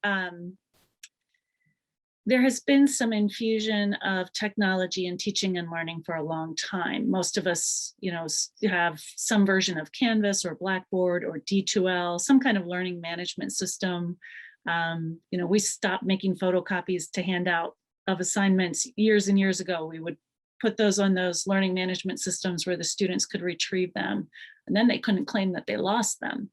there has been some infusion of technology in teaching and learning for a long time. Most of us, have some version of Canvas or Blackboard or D2L, some kind of learning management system. We stopped making photocopies to hand out of assignments years and years ago. We would put those on those learning management systems where the students could retrieve them, and then they couldn't claim that they lost them.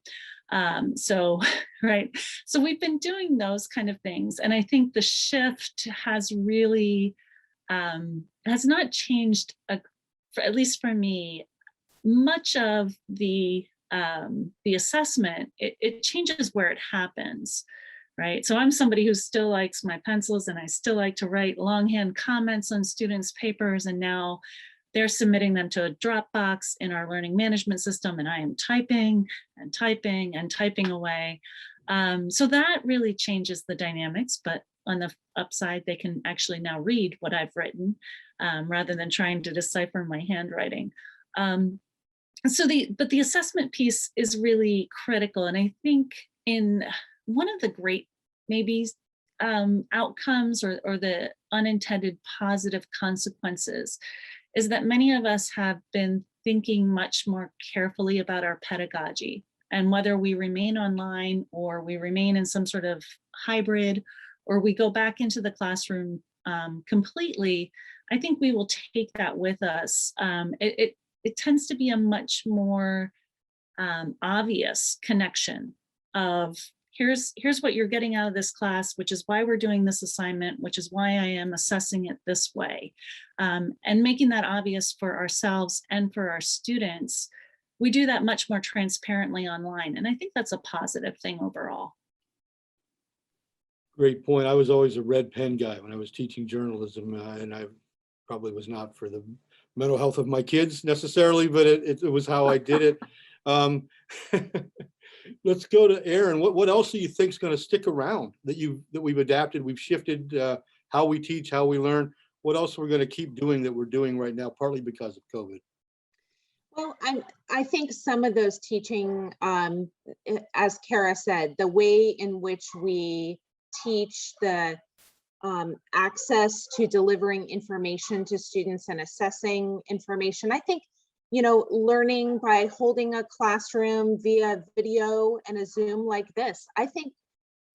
Right. So we've been doing those kind of things. And I think the shift has really, has not changed, at least for me, much of the assessment. It changes where it happens. Right. So I'm somebody who still likes my pencils, and I still like to write longhand comments on students' papers. And now they're submitting them to a Dropbox in our learning management system, and I am typing and typing and typing away. So that really changes the dynamics, but on the upside, they can actually now read what I've written rather than trying to decipher my handwriting. But the assessment piece is really critical. And I think in one of the great maybe outcomes or the unintended positive consequences is that many of us have been thinking much more carefully about our pedagogy, and whether we remain online or we remain in some sort of hybrid, or we go back into the classroom completely, I think we will take that with us. It tends to be a much more obvious connection of here's what you're getting out of this class, which is why we're doing this assignment, which is why I am assessing it this way. And making that obvious for ourselves and for our students, we do that much more transparently online. And I think that's a positive thing overall. Great point. I was always a red pen guy when I was teaching journalism, and I probably was not for the mental health of my kids necessarily, but it was how I did it. Let's go to Erin. What else do you think is going to stick around that we've adapted, we've shifted how we teach, how we learn? What else are we going to keep doing that we're doing right now, partly because of COVID? Well, I think some of those teaching, as Kara said, the way in which we teach, the access to delivering information to students and assessing information, I think, learning by holding a classroom via video and a Zoom like this, I think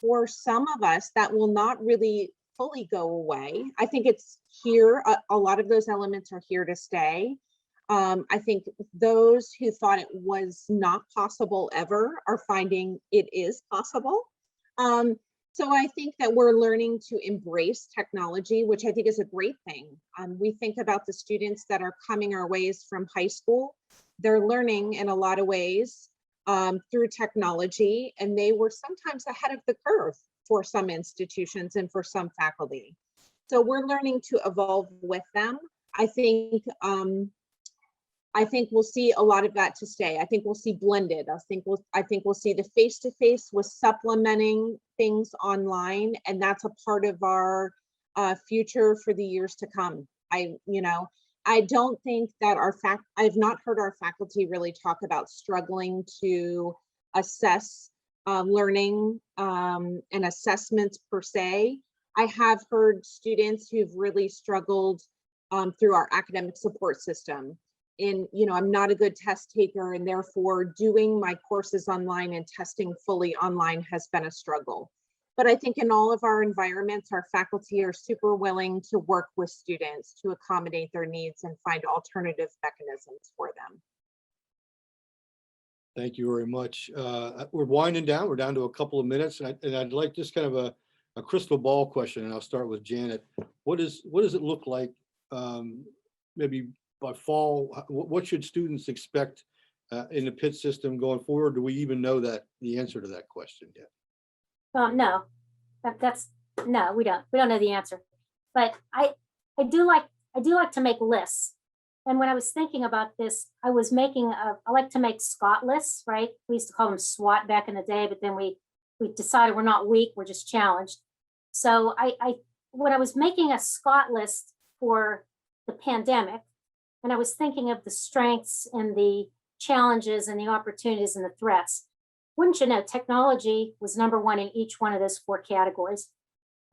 for some of us that will not really fully go away. I think it's here. A lot of those elements are here to stay. I think those who thought it was not possible ever are finding it is possible. So I think that we're learning to embrace technology, which I think is a great thing. We think about the students that are coming our ways from high school. They're learning in a lot of ways through technology, and they were sometimes ahead of the curve for some institutions and for some faculty. So we're learning to evolve with them. I think we'll see a lot of that to stay. I think we'll see blended. I think we'll see the face-to-face with supplementing things online, and that's a part of our future for the years to come. I don't think that I've not heard our faculty really talk about struggling to assess learning and assessments per se. I have heard students who've really struggled through our academic support system. I'm not a good test taker, and therefore doing my courses online and testing fully online has been a struggle. But I think in all of our environments, our faculty are super willing to work with students to accommodate their needs and find alternative mechanisms for them. Thank you very much. We're winding down. We're down to a couple of minutes, and I'd like just kind of a crystal ball question, and I'll start with Janet. What does it look like maybe by fall? What should students expect in the Pitt system going forward? Do we even know the answer to that question yet? No, no, we don't know the answer, but I do like to make lists. And when I was thinking about this, I like to make SCOT lists, right? We used to call them SWAT back in the day, but then we decided we're not weak, we're just challenged. So when I was making a SCOT list for the pandemic, and I was thinking of the strengths and the challenges and the opportunities and the threats, wouldn't you know, technology was number one in each one of those 4 categories.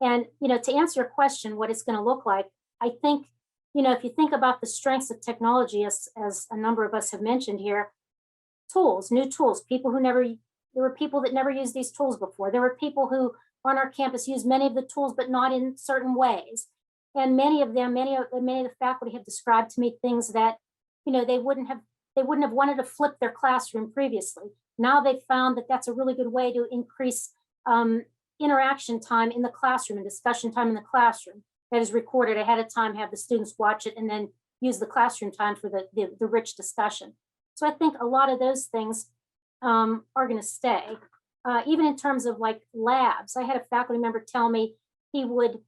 And, to answer your question, what it's going to look like, I think, if you think about the strengths of technology, as a number of us have mentioned here, tools, new tools, there were people that never used these tools before. There were people who on our campus use many of the tools, but not in certain ways. And many of the faculty have described to me things that, they wouldn't have wanted to flip their classroom previously. Now they've found that that's a really good way to increase interaction time in the classroom and discussion time in the classroom that is recorded ahead of time, have the students watch it, and then use the classroom time for the rich discussion. So I think a lot of those things are going to stay. Even in terms of like labs, I had a faculty member tell me he would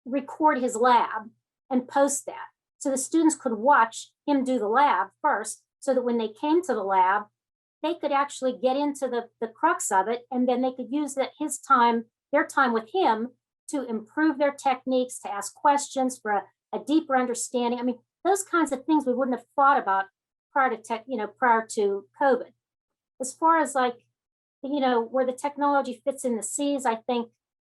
record his lab and post that, so the students could watch him do the lab first, so that when they came to the lab, they could actually get into the crux of it, and then they could use their time with him to improve their techniques, to ask questions for a deeper understanding. I mean, those kinds of things we wouldn't have thought about prior to COVID. As far as where the technology fits in the C's, I think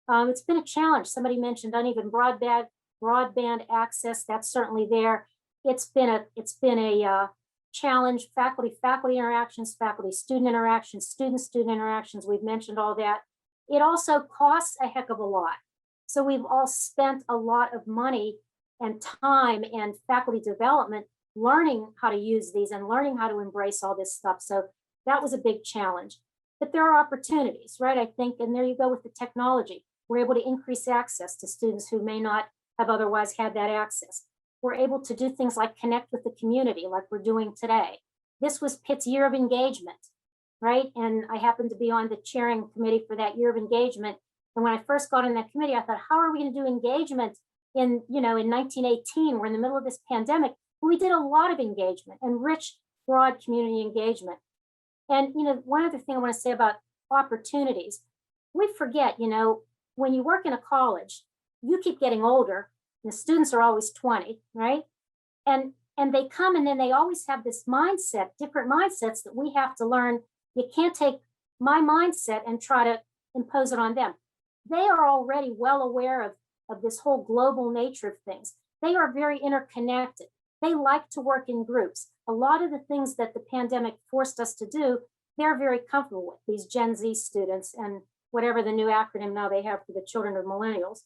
it's been a challenge. Somebody mentioned uneven broadband access. That's certainly there. It's been a challenge. Faculty interactions, faculty student interactions, student interactions. We've mentioned all that. It also costs a heck of a lot. So we've all spent a lot of money and time and faculty development learning how to use these and learning how to embrace all this stuff. So that was a big challenge. But there are opportunities, right? I think, and there you go with the technology. We're able to increase access to students who may not have otherwise had that access. We're able to do things like connect with the community like we're doing today. This was Pitt's year of engagement, right? And I happened to be on the chairing committee for that year of engagement. And when I first got in that committee, I thought, how are we going to do engagement in 1918? We're in the middle of this pandemic. But we did a lot of engagement and rich, broad community engagement. And, one other thing I want to say about opportunities, we forget, when you work in a college, you keep getting older, and the students are always 20, right? And they come, and then they always have this mindset, different mindsets that we have to learn. You can't take my mindset and try to impose it on them. They are already well aware of this whole global nature of things. They are very interconnected. They like to work in groups. A lot of the things that the pandemic forced us to do, they're very comfortable with, these Gen Z students and whatever the new acronym now they have for the children of millennials.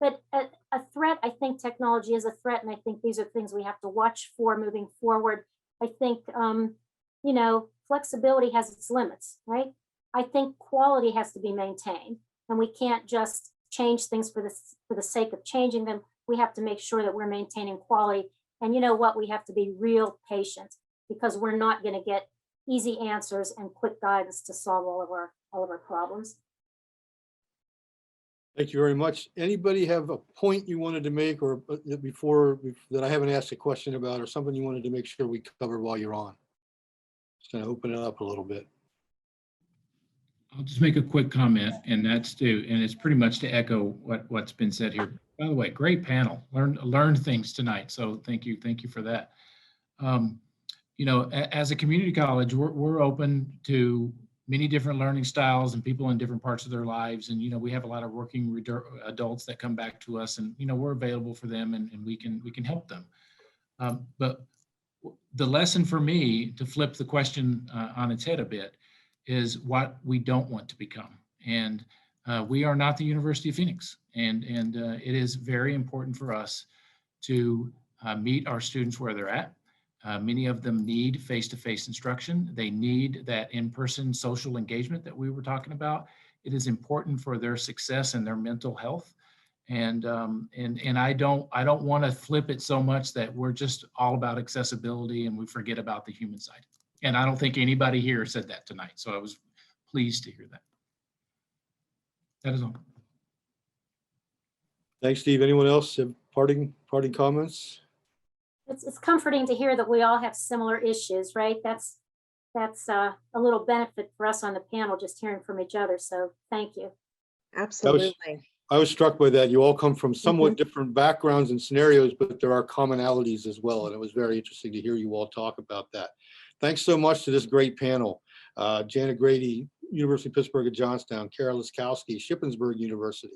But a threat, I think technology is a threat, and I think these are things we have to watch for moving forward. I think, you know, flexibility has its limits, right? I think quality has to be maintained, and we can't just change things for the sake of changing them. We have to make sure that we're maintaining quality. And you know what? We have to be real patient, because we're not going to get easy answers and quick guidance to solve all of our problems. Thank you very much. Anybody have a point you wanted to make, or before that I haven't asked a question about, or something you wanted to make sure we cover while you're on? Just going to open it up a little bit. I'll just make a quick comment, and it's pretty much to echo what's been said here. By the way, great panel. Learned things tonight, so thank you for that. You know, as a community college, we're open to many different learning styles and people in different parts of their lives, and you know, we have a lot of working adults that come back to us, and you know, we're available for them, and we can help them. But the lesson for me, to flip the question on its head a bit, is what we don't want to become. And we are not the University of Phoenix. And it is very important for us to meet our students where they're at. Many of them need face-to-face instruction. They need that in-person social engagement that we were talking about. It is important for their success and their mental health. And I don't want to flip it so much that we're just all about accessibility and we forget about the human side. And I don't think anybody here said that tonight. So I was pleased to hear that. That is all. Thanks, Steve. Anyone else have parting comments? It's comforting to hear that we all have similar issues, right? That's a little benefit for us on the panel, just hearing from each other. So thank you. Absolutely. I was struck by that. You all come from somewhat different backgrounds and scenarios, but there are commonalities as well. And it was very interesting to hear you all talk about that. Thanks so much to this great panel. Janet Grady, University of Pittsburgh at Johnstown, Kara Laskowski, Shippensburg University,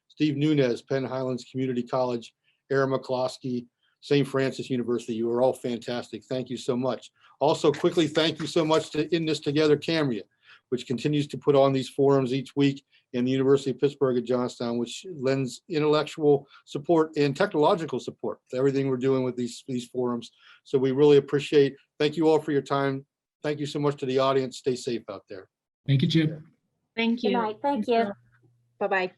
Steve Nunez, Penn Highlands Community College, Erin Mccloskey, St. Francis University. You are all fantastic. Thank you so much. Also, quickly, thank you so much to In This Together Cambria, which continues to put on these forums each week, in the University of Pittsburgh at Johnstown, which lends intellectual support and technological support to everything we're doing with these forums. So we really appreciate. Thank you all for your time. Thank you so much to the audience. Stay safe out there. Thank you, Chip. Thank you. Good night. Thank you. Bye-bye.